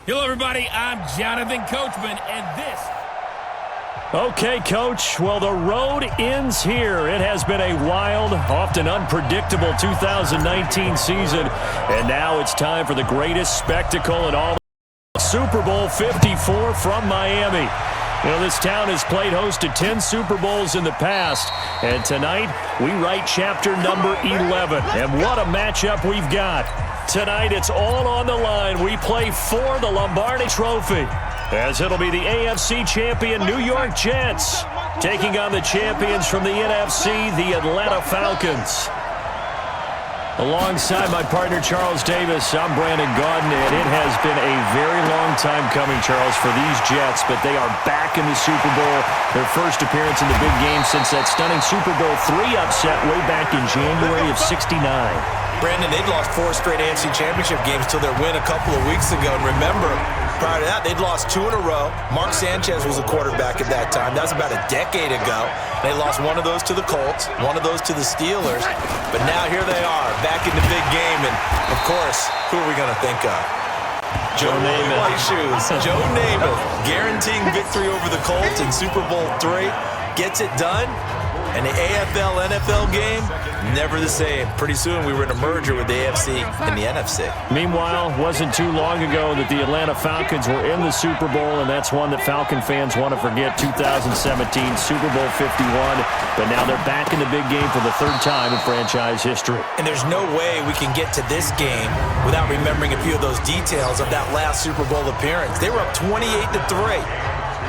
Hello, everybody. I'm Jonathan Coachman, and this... Okay, Coach. Well, the road ends here. It has been a wild, often unpredictable 2019 season, and now it's time for the greatest spectacle in all Super Bowl 54 from Miami. You know, this town has played host to 10 Super Bowls in the past, and tonight we write chapter number 11. And what a matchup we've got. Tonight it's all on the line. We play for the Lombardi Trophy, as it'll be the AFC champion New York Jets taking on the champions from the NFC, the Atlanta Falcons. Alongside my partner, Charles Davis, I'm Brandon Gaudin, and it has been a very long time coming, Charles, for these Jets, but they are back in the Super Bowl, their first appearance in the big game since that stunning Super Bowl III upset way back in January of '69. Brandon, they'd lost 4 straight AFC Championship games till their win a couple of weeks ago, and remember, prior to that, they'd lost 2 in a row. Mark Sanchez was a quarterback at that time. That was about a decade ago. They lost one of those to the Colts, one of those to the Steelers. But now here they are, back in the big game. And, of course, who are we going to think of? Joe Namath. White shoes. Joe Namath guaranteeing victory over the Colts in Super Bowl III. Gets it done. And the AFL-NFL game, never the same. Pretty soon we were in a merger with the AFC and the NFC. Meanwhile, wasn't too long ago that the Atlanta Falcons were in the Super Bowl, and that's one that Falcon fans want to forget, 2017 Super Bowl 51. But now they're back in the big game for the 3rd time in franchise history. And there's no way we can get to this game without remembering a few of those details of that last Super Bowl appearance. They were up 28-3.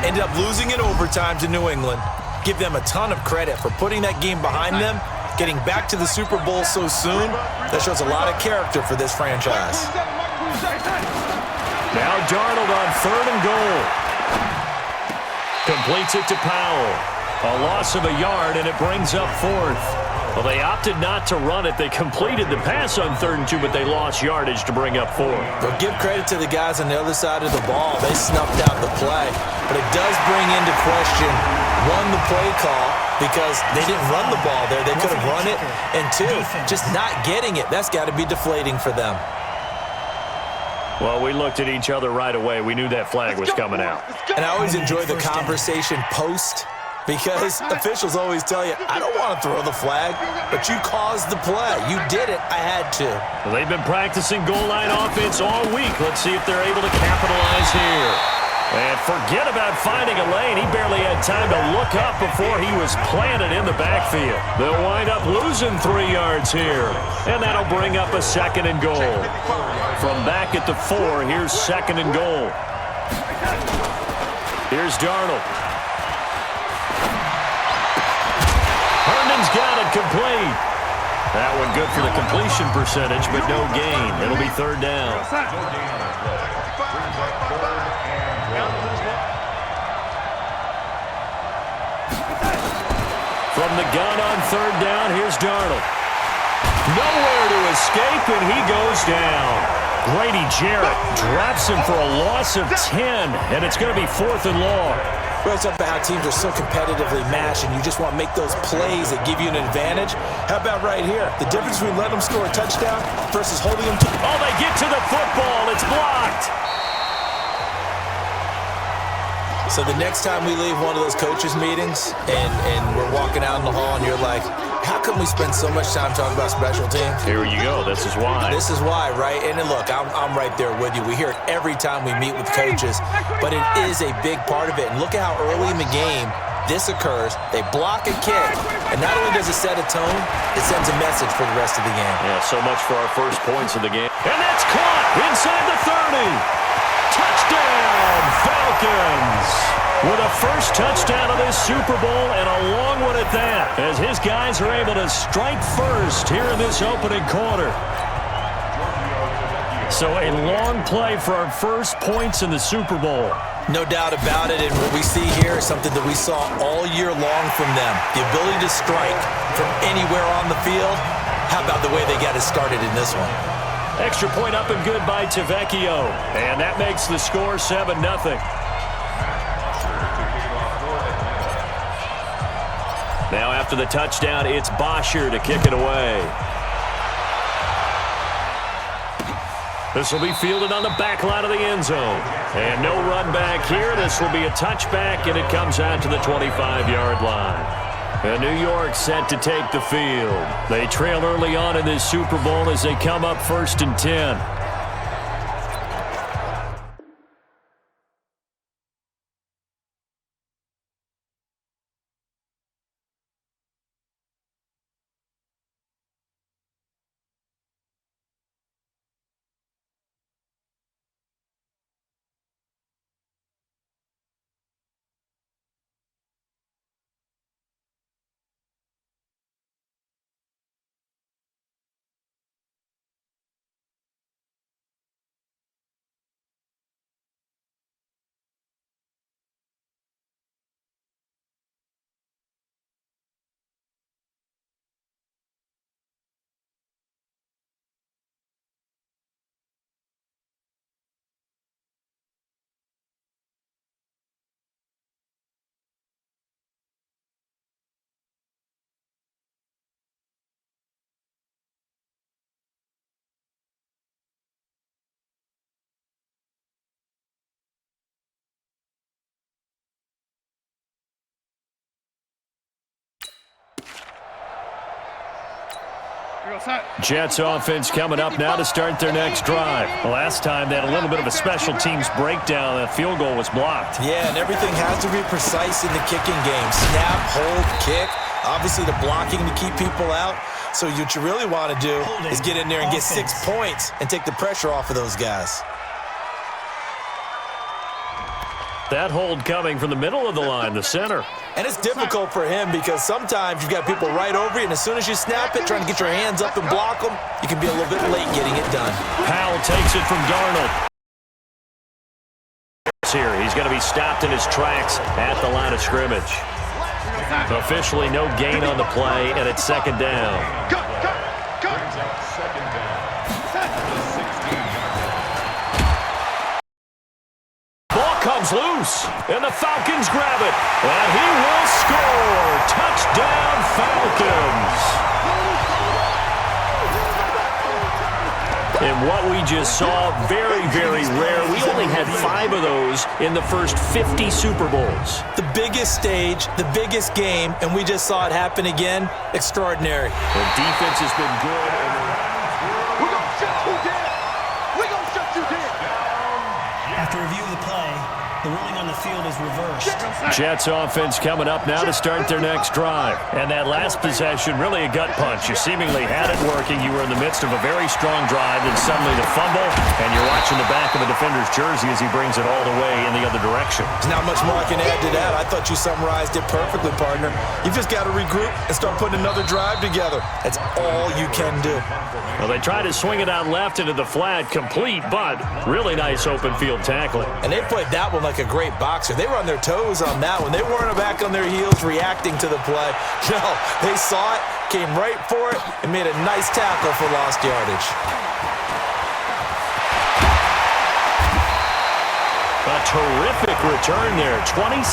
Ended up losing in overtime to New England. Give them a ton of credit for putting that game behind them, getting back to the Super Bowl so soon. That shows a lot of character for this franchise. Now Darnold on 3rd and goal. Completes it to Powell. A loss of a yard, and it brings up 4th. Well, they opted not to run it. They completed the pass on 3rd and 2, but they lost yardage to bring up 4th. But give credit to the guys on the other side of the ball. They snuffed out the play. But it does bring into question, 1, the play call, because they didn't run the ball there. They could have run it. And 2, just not getting it. That's got to be deflating for them. Well, we looked at each other right away. We knew that flag was coming out. And I always enjoy the conversation post, because officials always tell you, I don't want to throw the flag, but you caused the play. You did it. I had to. Well, they've been practicing goal line offense all week. Let's see if they're able to capitalize here. And forget about finding a lane. He barely had time to look up before he was planted in the backfield. They'll wind up losing 3 yards here. And that'll bring up a 2nd and goal. From back at the 4, here's 2nd and goal. Here's Darnold. Herndon's got it complete. That one good for the completion percentage, but no gain. It'll be 3rd down. From the gun on 3rd down, here's Darnold. Nowhere to escape, and he goes down. Grady Jarrett drops him for a loss of 10, and it's going to be 4th and long. Well, it's about how teams are so competitively matched, and you just want to make those plays that give you an advantage. How about right here? The difference between letting them score a touchdown versus holding them to... Oh, they get to the football. It's blocked. So the next time we leave one of those coaches' meetings and we're walking out in the hall and you're like, how come we spend so much time talking about special teams? Here you go. This is why. This is why, right? And then look, I'm right there with you. We hear it every time we meet with coaches, but it is a big part of it. And look at how early in the game this occurs. They block a kick, and not only does it set a tone, it sends a message for the rest of the game. Yeah, so much for our first points of the game. And that's caught inside the 30. Touchdown, Falcons! With a first touchdown of this Super Bowl, and a long one at that, as his guys are able to strike first here in this opening quarter. So a long play for our first points in the Super Bowl. No doubt about it, and what we see here is something that we saw all year long from them. The ability to strike from anywhere on the field. How about the way they got it started in this one? Extra point up and good by Tavecchio. And that makes the score 7-0. Now after the touchdown, it's Bosher to kick it away. This will be fielded on the back line of the end zone. And no run back here. This will be a touchback, and it comes out to the 25-yard line. And New York set to take the field. They trail early on in this Super Bowl as they come up 1st and 10. Jets offense coming up now to start their next drive. The last time they had a little bit of a special teams breakdown. That field goal was blocked. Yeah, and everything has to be precise in the kicking game. Snap, hold, kick. Obviously the blocking to keep people out. So what you really want to do is get in there and get 6 points and take the pressure off of those guys. That hold coming from the middle of the line, the center. And it's difficult for him because sometimes you've got people right over you, and as soon as you snap it, trying to get your hands up and block them, you can be a little bit late getting it done. Powell takes it from Darnold. Here, he's going to be stopped in his tracks at the line of scrimmage. Officially no gain on the play, and it's 2nd down. Comes loose, and the Falcons grab it, and he will score. Touchdown, Falcons. And what we just saw, very, very rare. We only had 5 of those in the first 50 Super Bowls. The biggest stage, the biggest game, and we just saw it happen again. Extraordinary. The defense has been good. We're going to shut you down. We're going to shut you down. After review of the play, the ruling on the field is reversed. Jets offense coming up now to start their next drive. And that last possession, really a gut punch. You seemingly had it working. You were in the midst of a very strong drive, and suddenly the fumble, and you're watching the back of a defender's jersey as he brings it all the way in the other direction. There's not much more I can add to that. I thought you summarized it perfectly, partner. You've just got to regroup and start putting another drive together. That's all you can do. Well, they tried to swing it out left into the flat, complete, but really nice open field tackling. And they played that one like a great boxer. They were on their toes on that one. They weren't back on their heels reacting to the play. No, they saw it, came right for it, and made a nice tackle for lost yardage. A terrific return there, 27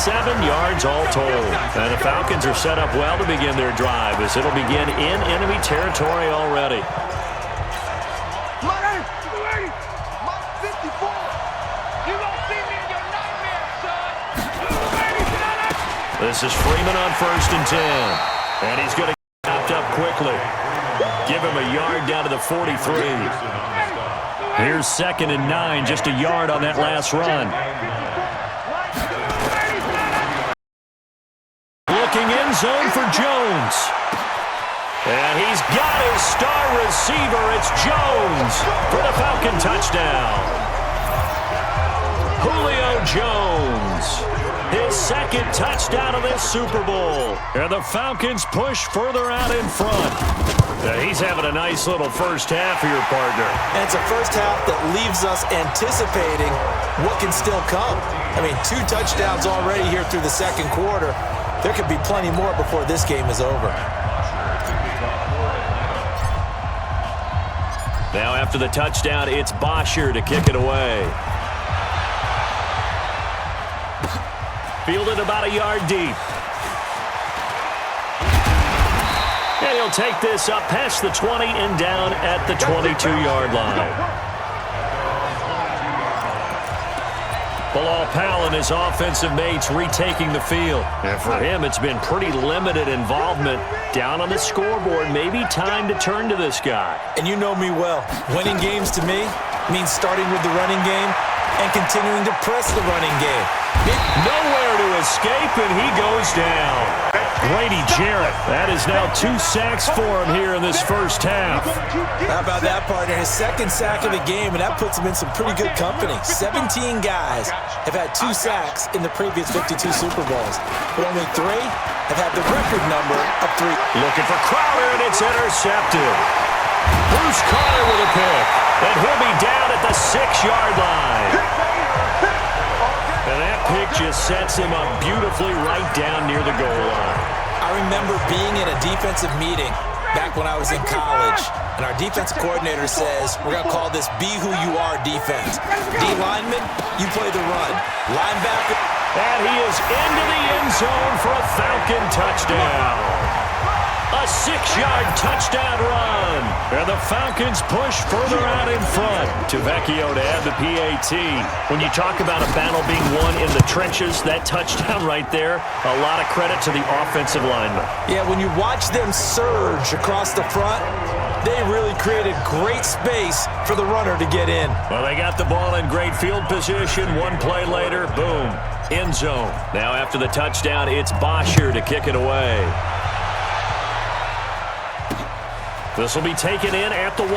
yards all told. And the Falcons are set up well to begin their drive as it'll begin in enemy territory already. This is Freeman on 1st and 10. And he's going to get tapped up quickly. Give him a yard down to the 43. Here's 2nd and 9, just a yard on that last run. Looking end zone for Jones. And he's got his star receiver. It's Jones for the Falcon touchdown. Julio Jones. His 2nd touchdown of this Super Bowl. And the Falcons push further out in front. He's having a nice little first half here, partner. And it's a first half that leaves us anticipating what can still come. I mean, 2 touchdowns already here through the 2nd quarter. There could be plenty more before this game is over. Now after the touchdown, it's Bosher to kick it away. Fielded about a yard deep. And he'll take this up past the 20 and down at the 22-yard line. Bilal and his offensive mates retaking the field. And for him, it's been pretty limited involvement. Down on the scoreboard, maybe time to turn to this guy. And you know me well. Winning games to me means starting with the running game and continuing to press the running game. Nowhere to escape, and he goes down. Grady Jarrett, that is now 2 sacks for him here in this first half. How about that, partner? His second sack of the game, and that puts him in some pretty good company. 17 guys have had 2 sacks in the previous 52 Super Bowls, but only 3 have had the record number of 3. Looking for Crowder, and it's intercepted. Bruce Carter with a pick, and he'll be down at the 6-yard line. And that pick just sets him up beautifully right down near the goal line. I remember being in a defensive meeting back when I was in college, and our defensive coordinator says, we're going to call this Be Who You Are defense. D lineman, you play the run. Linebacker. And he is into the end zone for a Falcon touchdown. A 6-yard touchdown run. And the Falcons push further out in front. Vecchio to add the PAT. When you talk about a battle being won in the trenches, that touchdown right there, a lot of credit to the offensive lineman. Yeah, when you watch them surge across the front, they really created great space for the runner to get in. Well, they got the ball in great field position. One play later, boom, end zone. Now after the touchdown, it's Bosher to kick it away. This will be taken in at the 1.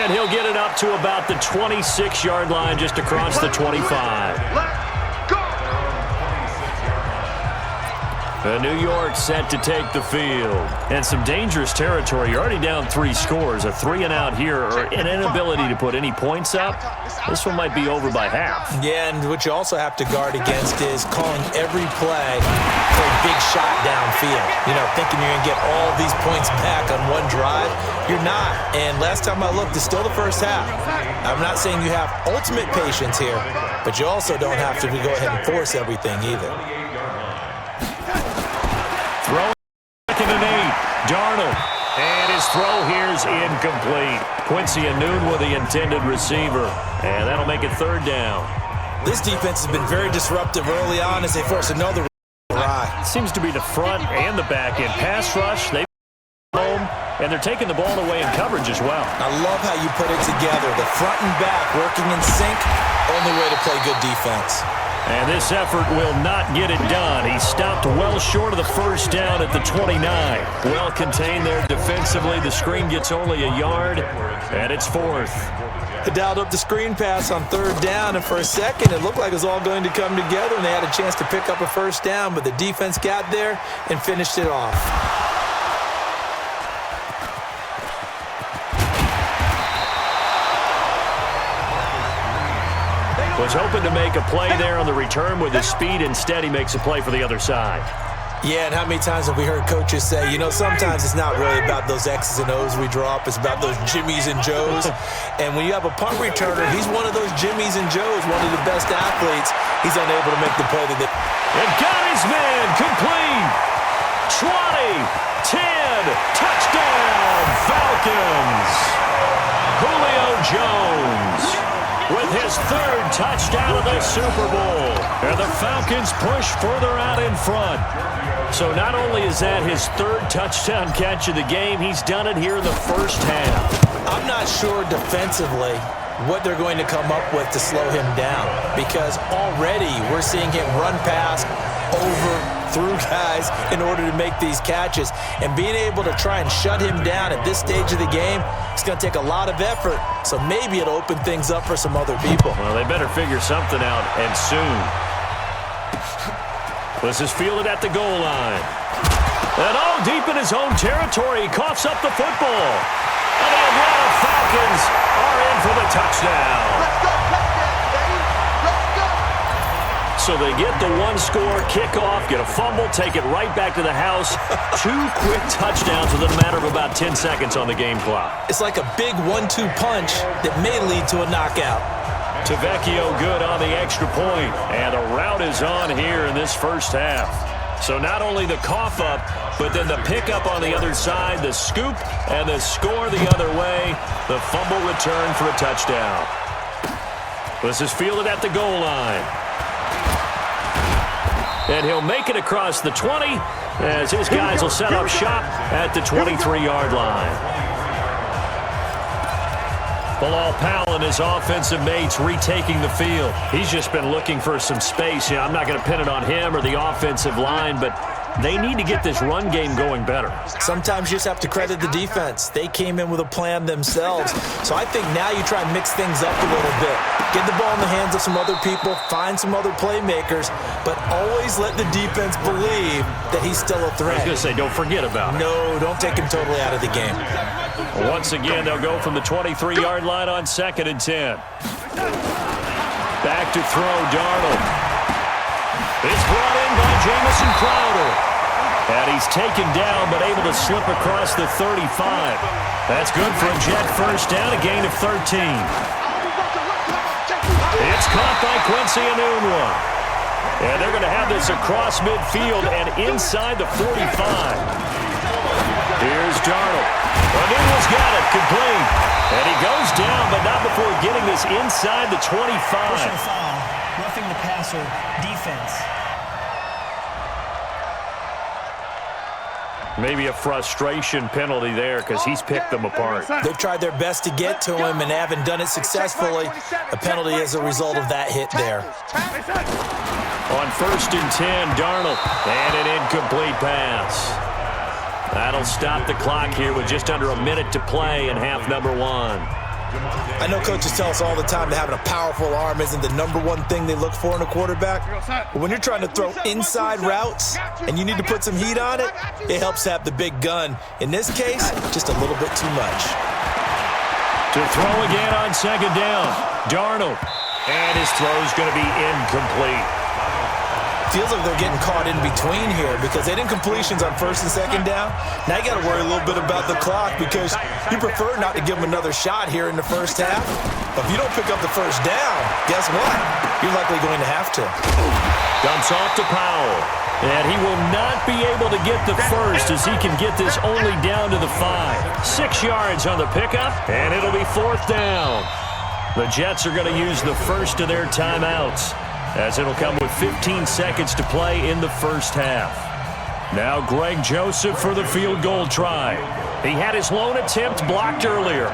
And he'll get it up to about the 26-yard line just across the 25. New York set to take the field. And some dangerous territory. You're already down 3 scores. A 3-and-out here or an inability to put any points up. This one might be over by half. Yeah, and what you also have to guard against is calling every play for a big shot downfield. You know, thinking you're going to get all these points back on one drive. You're not. And last time I looked, it's still the first half. I'm not saying you have ultimate patience here, but you also don't have to go ahead and force everything either. Throw 2nd and 8. Darnold. And his throw here's incomplete. Quincy Anoon with the intended receiver. And that'll make it 3rd down. This defense has been very disruptive early on as they force another ride. Seems to be the front and the back end. Pass rush, they home, and they're taking the ball away in coverage as well. I love how you put it together. The front and back working in sync. Only way to play good defense. And this effort will not get it done. He stopped well short of the first down at the 29. Well contained there defensively. The screen gets only a yard, and it's 4th. They dialed up the screen pass on 3rd down, and for a second it looked like it was all going to come together, and they had a chance to pick up a first down, but the defense got there and finished it off. Was hoping to make a play there on the return with his speed. Instead, he makes a play for the other side. Yeah, and how many times have we heard coaches say, you know, sometimes it's not really about those X's and O's we draw up. It's about those Jimmies and Joes. And when you have a punt returner, he's one of those Jimmies and Joes, one of the best athletes. He's unable to make the play that they... And got his man complete. 20, 10, touchdown, Falcons. Julio Jones with his 3rd touchdown of the Super Bowl. And the Falcons push further out in front. So not only is that his 3rd touchdown catch of the game, he's done it here in the first half. I'm not sure defensively what they're going to come up with to slow him down, because already we're seeing him run past, over, through guys in order to make these catches. And being able to try and shut him down at this stage of the game, it's going to take a lot of effort. So maybe it'll open things up for some other people. Well, they better figure something out, and soon. This is fielded at the goal line. And all deep in his own territory, he coughs up the football. And the Atlanta Falcons are in for the touchdown. Let's go, touchdown, baby. Let's go. So they get the 1-score kickoff, get a fumble, take it right back to the house. 2 quick touchdowns within a matter of about 10 seconds on the game clock. It's like a big 1-2 punch that may lead to a knockout. Vecchio good on the extra point, and the route is on here in this first half. So not only the cough up, but then the pickup on the other side, the scoop, and the score the other way, the fumble return for a touchdown. This is fielded at the goal line. And he'll make it across the 20 as his guys will set up shop at the 23-yard line. Bilal Powell and his offensive mates retaking the field. He's just been looking for some space. I'm not going to pin it on him or the offensive line, but they need to get this run game going better. Sometimes you just have to credit the defense. They came in with a plan themselves. So I think now you try and mix things up a little bit. Get the ball in the hands of some other people, find some other playmakers, but always let the defense believe that he's still a threat. I was going to say, don't forget about it. No, don't take him totally out of the game. Once again, they'll go from the 23-yard line on 2nd and 10. Back to throw, Darnold. It's brought in by Jamison Crowder. And he's taken down, but able to slip across the 35. That's good for a Jet first down, a gain of 13. It's caught by Quincy Enunwa. And they're going to have this across midfield and inside the 45. Here's Darnold. Enunwa's got it, complete. And he goes down, but not before getting this inside the 25. Personal foul, roughing the passer, defense. Maybe a frustration penalty there because he's picked them apart. They've tried their best to get to him and haven't done it successfully. A penalty as a result of that hit there. On 1st and 10, Darnold. And an incomplete pass. That'll stop the clock here with just under a minute to play in half number 1. I know coaches tell us all the time that having a powerful arm isn't the number one thing they look for in a quarterback. But when you're trying to throw inside routes and you need to put some heat on it, it helps to have the big gun. In this case, just a little bit too much. To throw again on 2nd down, Darnold. And his throw's going to be incomplete. Feels like they're getting caught in between here because they didn't completions on 1st and 2nd down. Now you got to worry a little bit about the clock because you prefer not to give them another shot here in the first half. But if you don't pick up the first down, guess what? You're likely going to have to. Dumps off to Powell. And he will not be able to get the first as he can get this only down to the 5. 6 yards on the pickup, and it'll be 4th down. The Jets are going to use the first of their timeouts, as it'll come with 15 seconds to play in the first half. Now Greg Joseph for the field goal try. He had his lone attempt blocked earlier.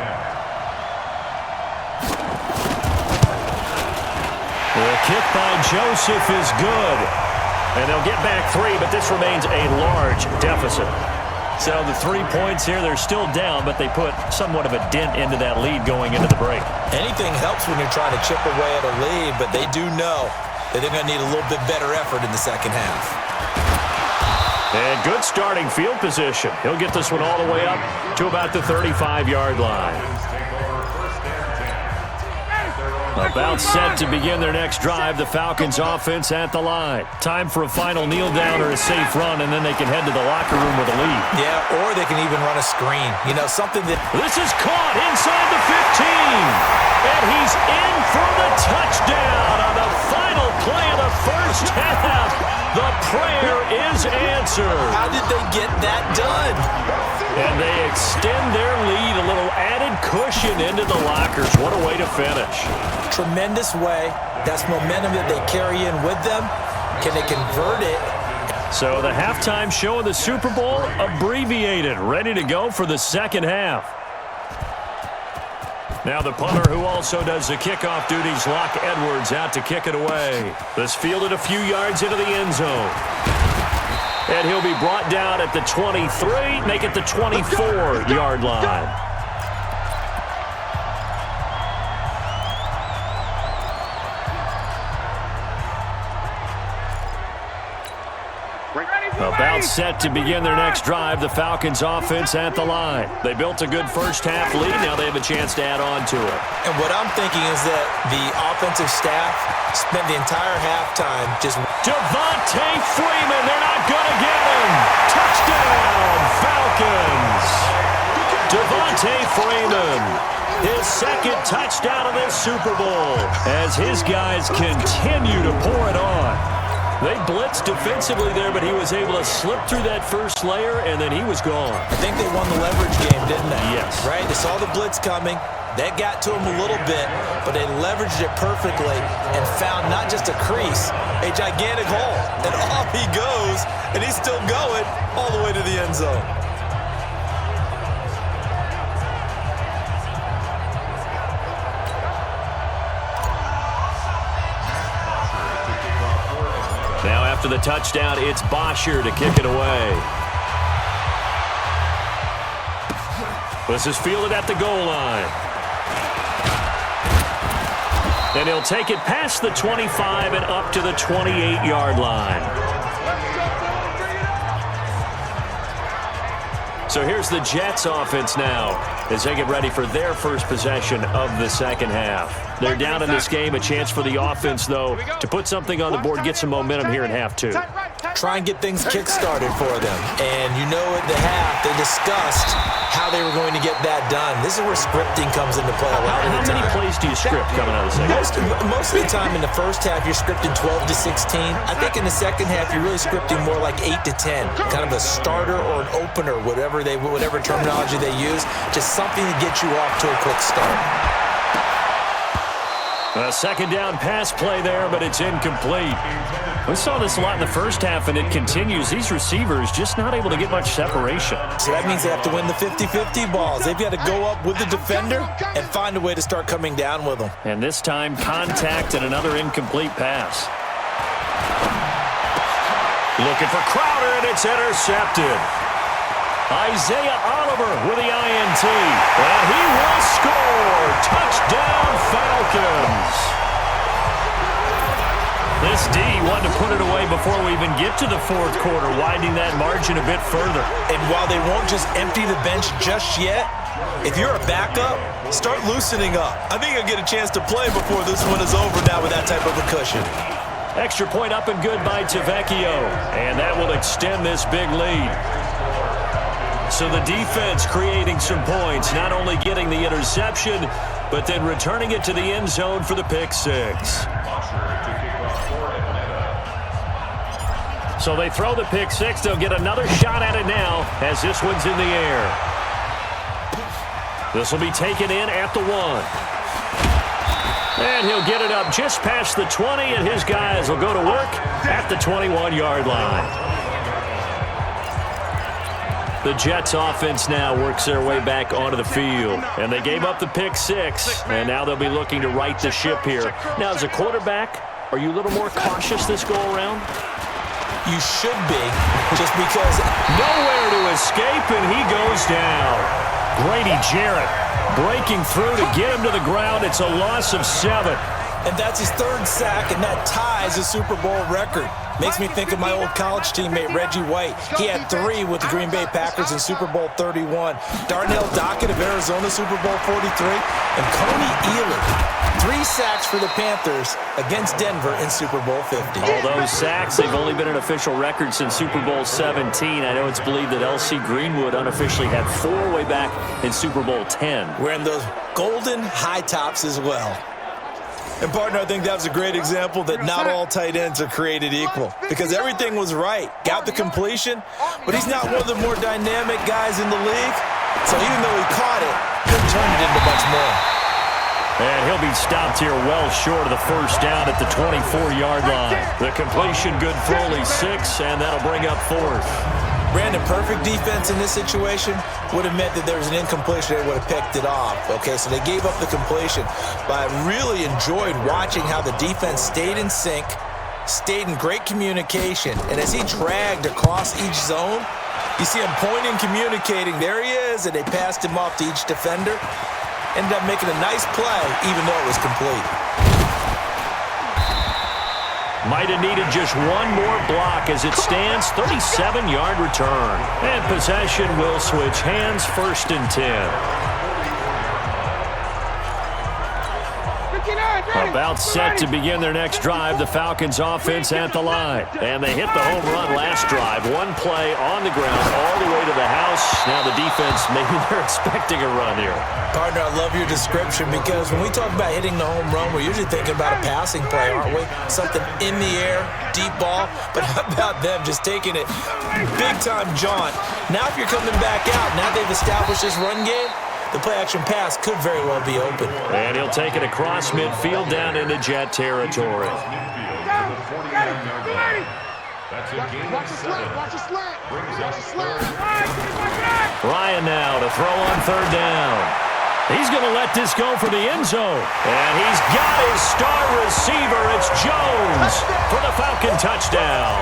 The kick by Joseph is good. And they'll get back 3, but this remains a large deficit. So the 3 points here, they're still down, but they put somewhat of a dent into that lead going into the break. Anything helps when you're trying to chip away at a lead, but they do know that they're going to need a little bit better effort in the second half. And good starting field position. He'll get this one all the way up to about the 35-yard line. About set to begin their next drive, the Falcons offense at the line. Time for a final kneel down or a safe run, and then they can head to the locker room with a lead. Yeah, or they can even run a screen. You know, something that... This is caught inside the 15. And he's in for the touchdown on the final play of the first half. The prayer is answered. How did they get that done? And they extend their lead, a little added cushion into the lockers. What a way to finish. Tremendous way. That's momentum that they carry in with them. Can they convert it? So the halftime show of the Super Bowl abbreviated, ready to go for the second half. Now the punter who also does the kickoff duties, Locke Edwards, out to kick it away. This fielded a few yards into the end zone. And he'll be brought down at the 23, make it the 24-yard line. About set to begin their next drive, the Falcons offense at the line. They built a good first half lead. Now they have a chance to add on to it. And what I'm thinking is that the offensive staff spent the entire halftime just... Devontae Freeman, they're not going to get him. Touchdown, Falcons. Devontae Freeman, his second touchdown of this Super Bowl as his guys continue to pour it on. They blitzed defensively there, but he was able to slip through that first layer, and then he was gone. I think they won the leverage game, didn't they? Yes. Right? They saw the blitz coming. That got to him a little bit, but they leveraged it perfectly and found not just a crease, a gigantic hole. And off he goes, and he's still going all the way to the end zone. Now after the touchdown, it's Bosher to kick it away. This is fielded at the goal line. And he'll take it past the 25 and up to the 28-yard line. So here's the Jets offense now as they get ready for their first possession of the second half. They're down in this game. A chance for the offense, though, to put something on the board, get some momentum here in half two. Try and get things kick-started for them. And you know at the half, they discussed how they were going to get that done. This is where scripting comes into play a lot of the time. How many plays do you script coming out of the second? Most of the time in the first half, you're scripting 12 to 16. I think in the second half, you're really scripting more like 8 to 10. Kind of a starter or an opener, whatever terminology they use. Just something to get you off to a quick start. A second down pass play there, but it's incomplete. We saw this a lot in the first half, and it continues. These receivers just not able to get much separation. So that means they have to win the 50-50 balls. They've got to go up with the defender and find a way to start coming down with them. And this time, contact and another incomplete pass. Looking for Crowder, and it's intercepted. Isaiah Oliver with the INT, and he will score. Touchdown, Falcons. This D wanted to put it away before we even get to the fourth quarter, widening that margin a bit further. And while they won't just empty the bench just yet, if you're a backup, start loosening up. I think you'll get a chance to play before this one is over now with that type of a cushion. Extra point up and good by Tavecchio, and that will extend this big lead. So the defense creating some points, not only getting the interception, but then returning it to the end zone for the pick six. So they throw the pick six. They'll get another shot at it now as this one's in the air. This will be taken in at the 1. And he'll get it up just past the 20, and his guys will go to work at the 21-yard line. The Jets offense now works their way back onto the field. And they gave up the pick six, and now they'll be looking to right the ship here. Now, as a quarterback, are you a little more cautious this go-around? You should be, just because nowhere to escape, and he goes down. Grady Jarrett breaking through to get him to the ground. It's a loss of 7. And that's his 3rd sack, and that ties a Super Bowl record. Makes me think of my old college teammate, Reggie White. He had 3 with the Green Bay Packers in Super Bowl 31. Darnell Dockett of Arizona, Super Bowl 43. And Coney Ealy, 3 sacks for the Panthers against Denver in Super Bowl 50. All those sacks, they've only been an official record since Super Bowl 17. I know it's believed that L.C. Greenwood unofficially had 4 way back in Super Bowl 10. Wearing those golden high tops as well. And, partner, I think that was a great example that not all tight ends are created equal, because everything was right. Got the completion, but he's not one of the more dynamic guys in the league. So even though he caught it, couldn't turn it into much more. And he'll be stopped here well short of the first down at the 24-yard line. The completion good for only 6, and that'll bring up 4th. Brandon, perfect defense in this situation would have meant that there was an incompletion. They would have picked it off. Okay, so they gave up the completion. But I really enjoyed watching how the defense stayed in sync, stayed in great communication. And as he dragged across each zone, you see him pointing, communicating. There he is, and they passed him off to each defender. Ended up making a nice play, even though it was complete. Might have needed just one more block as it stands, 37-yard return. And possession will switch hands, 1st and 10. About set to begin their next drive, the Falcons offense at the line. And they hit the home run last drive. One play on the ground all the way to the house. Now the defense, maybe they're expecting a run here. Partner, I love your description because when we talk about hitting the home run, we're usually thinking about a passing play, aren't we? Something in the air, deep ball. But how about them just taking it big-time jaunt? Now if you're coming back out, now they've established this run game, the play-action pass could very well be open. And he'll take it across midfield down into Jet territory. Watch the slant. Watch the slant. Ryan now to throw on third down. He's going to let this go for the end zone. And he's got his star receiver. It's Jones for the Falcon touchdown.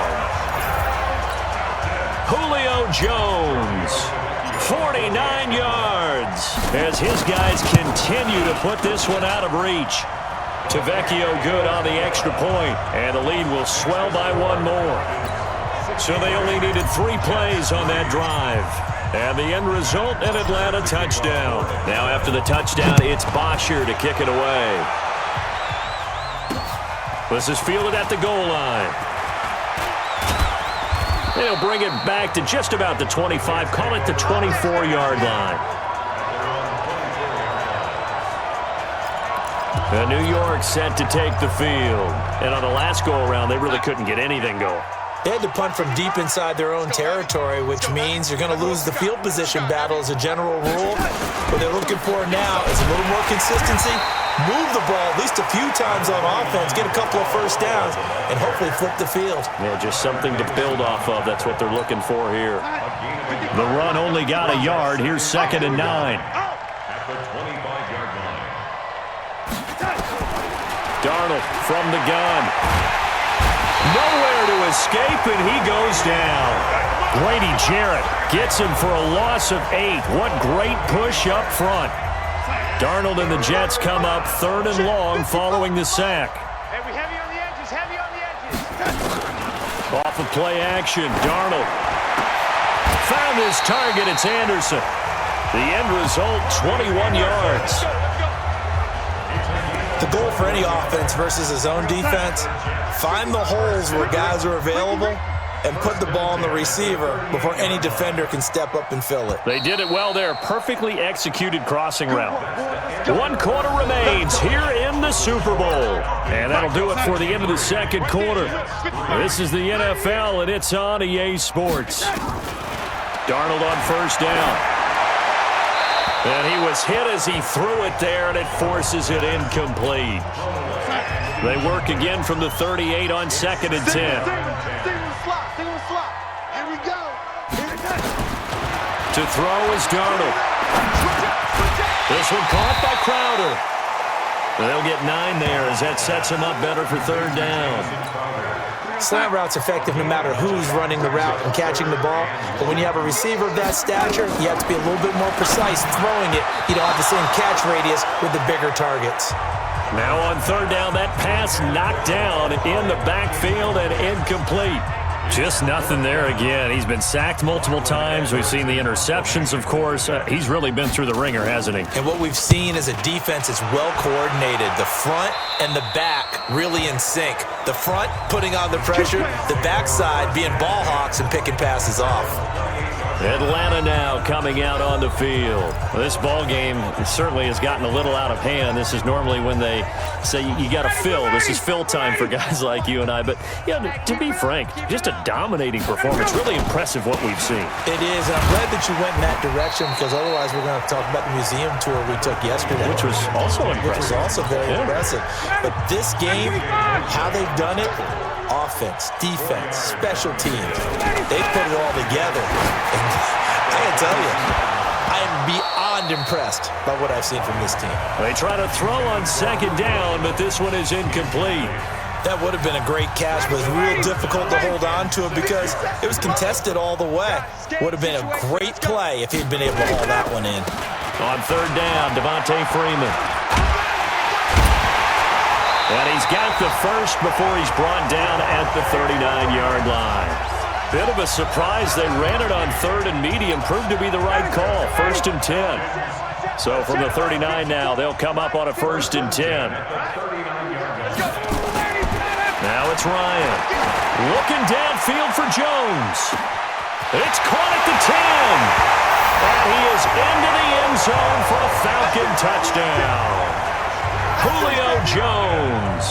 Julio Jones, 49 yards, as his guys continue to put this one out of reach. Tavecchio good on the extra point, and the lead will swell by one more. So they only needed 3 plays on that drive. And the end result, an Atlanta touchdown. Now after the touchdown, it's Bosher to kick it away. This is fielded at the goal line. They'll bring it back to just about the 25, call it the 24-yard line. And New York set to take the field. And on the last go-around, they really couldn't get anything going. They had to punt from deep inside their own territory, which means you're going to lose the field position battle as a general rule. What they're looking for now is a little more consistency, move the ball at least a few times on offense, get a couple of first downs, and hopefully flip the field. Yeah, just something to build off of. That's what they're looking for here. The run only got a yard. Here's 2nd and 9. Darnold from the gun. Nowhere to escape, and he goes down. Grady Jarrett gets him for a loss of 8. What great push up front. Darnold and the Jets come up 3rd and long following the sack. Heavy on the edges. Off of play action, Darnold found his target. It's Anderson. The end result, 21 yards. The goal for any offense versus his own defense, find the holes where guys are available and put the ball on the receiver before any defender can step up and fill it. They did it well there. Perfectly executed crossing route. 1 quarter remains here in the Super Bowl. And that'll do it for the end of the 2nd quarter. This is the NFL, and it's on EA Sports. Darnold on 1st down. And he was hit as he threw it there, and it forces it incomplete. They work again from the 38 on 2nd and 10. Here we go. To throw is Darnold. This one caught by Crowder. They'll get 9 there as that sets him up better for 3rd down. Slant route's effective no matter who's running the route and catching the ball. But when you have a receiver of that stature, you have to be a little bit more precise throwing it. You don't have the same catch radius with the bigger targets. Now on 3rd down, that pass knocked down in the backfield and incomplete. Just nothing there again. He's been sacked multiple times. We've seen the interceptions, of course. He's really been through the ringer, hasn't he? And what we've seen is a defense that's well coordinated. The front and the back really in sync. The front putting on the pressure, the backside being ball hawks and picking passes off. Atlanta now coming out on the field. This ball game certainly has gotten a little out of hand. This is normally when they say you got to fill. This is fill time for guys like you and I. But yeah, to be frank, just a dominating performance. Really impressive what we've seen. It is, and I'm glad that you went in that direction because otherwise we're going to talk about the museum tour we took yesterday. Which was also impressive. Which was also very impressive. But this game, how they've done it, offense, defense, special teams, they put it all together. And I gotta tell you, I am beyond impressed by what I've seen from this team. They try to throw on 2nd down, but this one is incomplete. That would have been a great catch, but it was real difficult to hold on to it because it was contested all the way. Would have been a great play if he'd been able to haul that one in. On 3rd down, Devontae Freeman. And he's got the first before he's brought down at the 39-yard line. Bit of a surprise. They ran it on 3rd and medium. Proved to be the right call. 1st and 10. So from the 39 now, they'll come up on a 1st and 10. Now it's Ryan. Looking downfield for Jones. It's caught at the 10. And he is into the end zone for a Falcon touchdown. Julio Jones,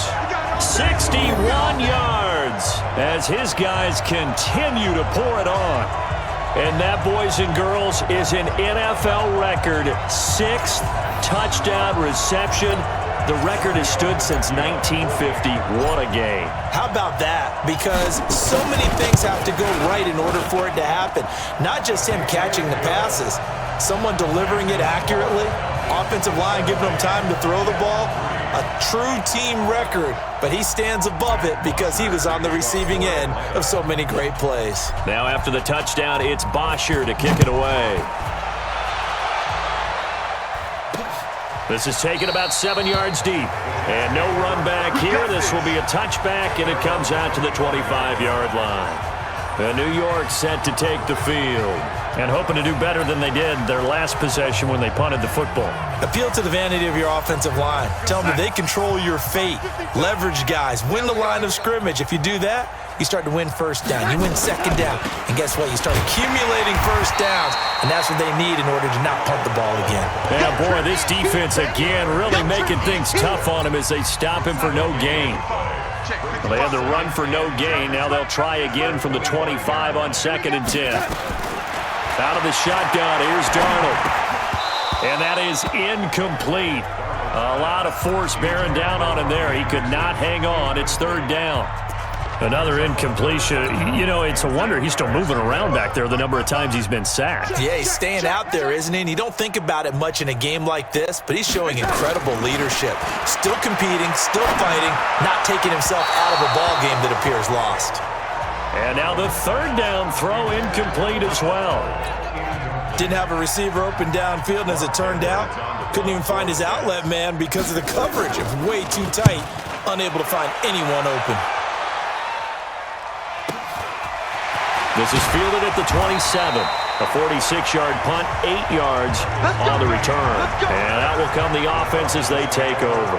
61 yards as his guys continue to pour it on. And that, boys and girls, is an NFL record 6th touchdown reception. The record has stood since 1950. What a game. How about that? Because so many things have to go right in order for it to happen. Not just him catching the passes, someone delivering it accurately, offensive line giving him time to throw the ball. A true team record, but he stands above it because he was on the receiving end of so many great plays. Now after the touchdown, it's Bosher to kick it away. This is taken about 7 yards deep. And no run back here. This will be a touchback, and it comes out to the 25-yard line. And New York set to take the field. And hoping to do better than they did their last possession when they punted the football. Appeal to the vanity of your offensive line. Tell them that they control your fate. Leverage guys. Win the line of scrimmage. If you do that, you start to win first down. You win second down. And guess what? You start accumulating first downs. And that's what they need in order to not punt the ball again. Yeah, boy, this defense again really making things tough on him as they stop him for no gain. Well, they had the run for no gain. Now they'll try again from the 25 on 2nd and 10. Out of the shotgun, here's Darnold. And that is incomplete. A lot of force bearing down on him there. He could not hang on. It's 3rd down. Another incompletion. You know, it's a wonder he's still moving around back there the number of times he's been sacked. Yeah, he's staying out there, isn't he? And you don't think about it much in a game like this, but he's showing incredible leadership. Still competing, still fighting, not taking himself out of a ball game that appears lost. And now the 3rd down throw incomplete as well. Didn't have a receiver open downfield, and as it turned out, couldn't even find his outlet man because of the coverage. It was way too tight, unable to find anyone open. This is fielded at the 27. A 46-yard punt, 8 yards on the return. And out will come the offense as they take over.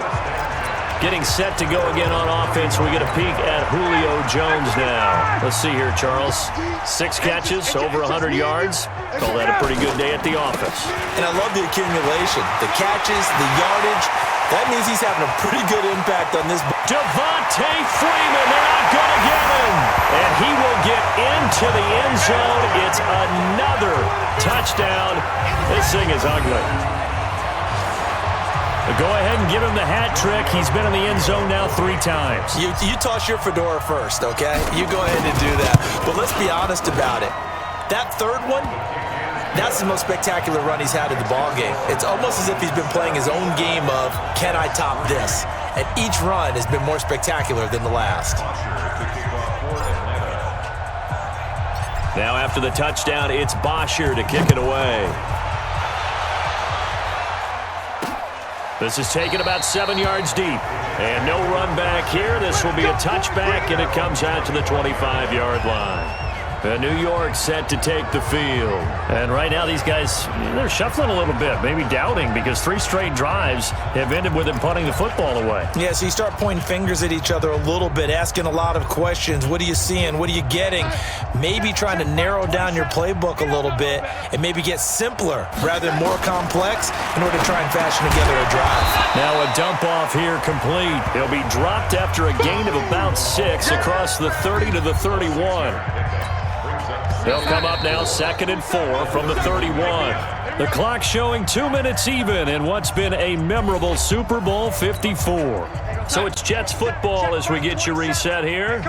Getting set to go again on offense. We get a peek at Julio Jones now. Let's see here, Charles. 6 catches, over 100 yards. Call that a pretty good day at the office. And I love the accumulation. The catches, the yardage. That means he's having a pretty good impact on this. Devontae Freeman, they're not going to get him. And he will get into the end zone. It's another touchdown. This thing is ugly. Go ahead and give him the hat trick. He's been in the end zone now 3 times. You toss your fedora first, okay? You go ahead and do that. But let's be honest about it. That 3rd one, that's the most spectacular run he's had in the ball game. It's almost as if he's been playing his own game of, can I top this? And each run has been more spectacular than the last. Now after the touchdown, it's Bosher to kick it away. This is taken about 7 yards deep. And no run back here. This will be a touchback, and it comes out to the 25-yard line. New York set to take the field. And right now these guys, they're shuffling a little bit, maybe doubting, because 3 straight drives have ended with them punting the football away. Yeah, so you start pointing fingers at each other a little bit, asking a lot of questions. What are you seeing? What are you getting? Maybe trying to narrow down your playbook a little bit and maybe get simpler rather than more complex in order to try and fashion together a drive. Now a dump off here complete. He'll be dropped after a gain of about 6 across the 30 to the 31. They'll come up now 2nd and 4 from the 31. The clock showing 2 minutes even in what's been a memorable Super Bowl 54. So it's Jets football as we get you reset here.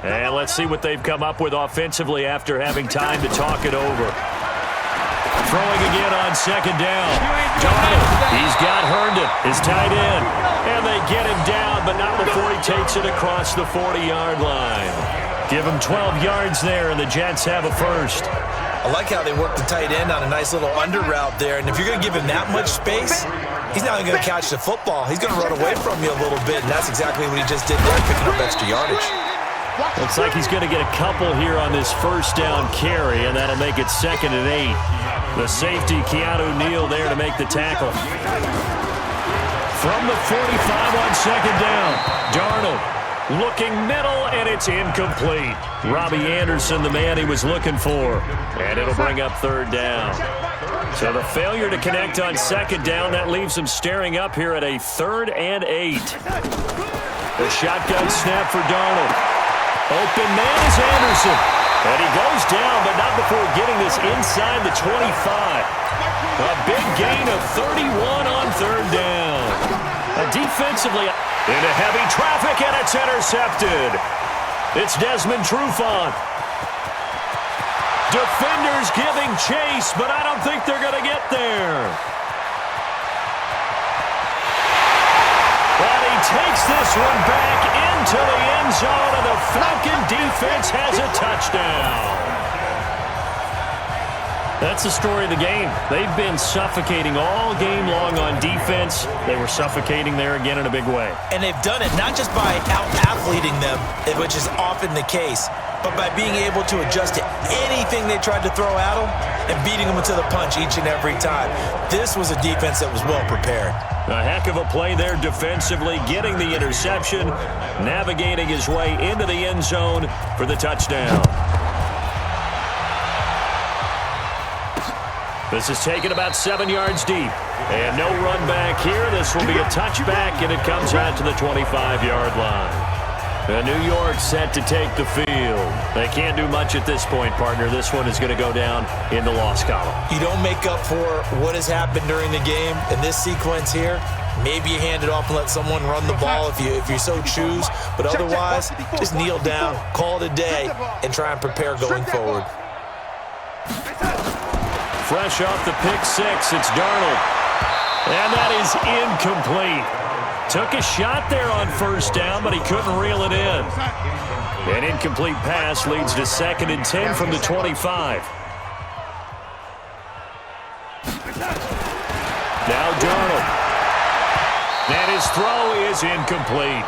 And let's see what they've come up with offensively after having time to talk it over. Throwing again on 2nd down. Darnold, he's got Herndon, his tight end. And they get him down, but not before he takes it across the 40-yard line. Give him 12 yards there, and the Jets have a first. I like how they work the tight end on a nice little under route there. And if you're going to give him that much space, he's not going to catch the football. He's going to run away from you a little bit, and that's exactly what he just did there, picking up extra yardage. Looks like he's going to get a couple here on this 1st down carry, and that'll make it 2nd and 8. The safety, Keanu Neal, there to make the tackle. From the 45 on second down, Darnold looking middle, and it's incomplete. Robbie Anderson, the man he was looking for. And it'll bring up third down. So the failure to connect on second down, that leaves him staring up here at a 3rd and 8. The shotgun snap for Darnold. Open man is Anderson. And he goes down, but not before getting this inside the 25. A big gain of 31 on third down. Defensively, into heavy traffic, and it's intercepted. It's Desmond Trufant. Defenders giving chase, but I don't think they're going to get there. But he takes this one back into the end zone, and the Falcon defense has a touchdown. That's the story of the game. They've been suffocating all game long on defense. They were suffocating there again in a big way. And they've done it not just by out-athleting them, which is often the case, but by being able to adjust to anything they tried to throw at them and beating them to the punch each and every time. This was a defense that was well prepared. A heck of a play there defensively, getting the interception, navigating his way into the end zone for the touchdown. This is taken about 7 yards deep. And no run back here. This will be a touchback, and it comes out to the 25-yard line. New York set to take the field. They can't do much at this point, partner. This one is going to go down in the loss column. You don't make up for what has happened during the game in this sequence here. Maybe you hand it off and let someone run the ball if you so choose. But otherwise, just kneel down, call it a day, and try and prepare going forward. Fresh off the pick six, it's Darnold. And that is incomplete. Took a shot there on first down, but he couldn't reel it in. An incomplete pass leads to 2nd and 10 from the 25. Now Darnold. And his throw is incomplete.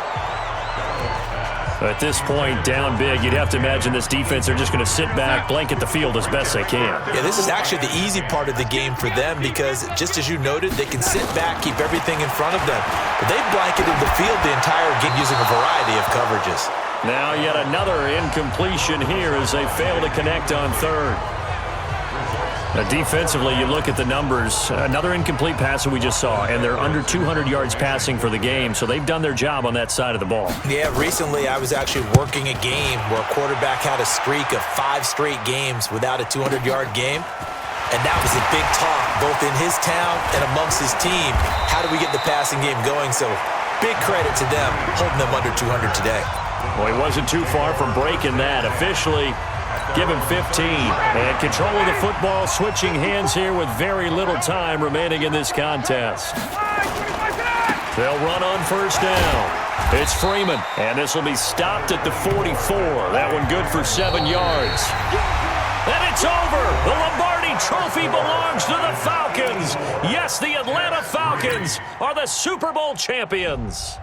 At this point, down big, you'd have to imagine this defense, they're just going to sit back, blanket the field as best they can. Yeah, this is actually the easy part of the game for them because, just as you noted, they can sit back, keep everything in front of them. But they've blanketed the field the entire game using a variety of coverages. Now yet another incompletion here as they fail to connect on third. Defensively, you look at the numbers. Another incomplete pass that we just saw, and they're under 200 yards passing for the game, so they've done their job on that side of the ball. Yeah, recently I was actually working a game where a quarterback had a streak of 5 straight games without a 200-yard game, and that was a big talk, both in his town and amongst his team. How do we get the passing game going? So big credit to them, holding them under 200 today. Well, he wasn't too far from breaking that. Officially, give him 15. And control of the football, switching hands here with very little time remaining in this contest. They'll run on first down. It's Freeman, and this will be stopped at the 44. That one good for 7 yards. And it's over. The Lombardi Trophy belongs to the Falcons. Yes, the Atlanta Falcons are the Super Bowl champions.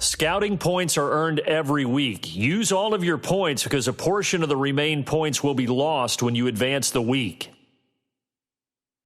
Scouting points are earned every week. Use all of your points because a portion of the remaining points will be lost when you advance the week.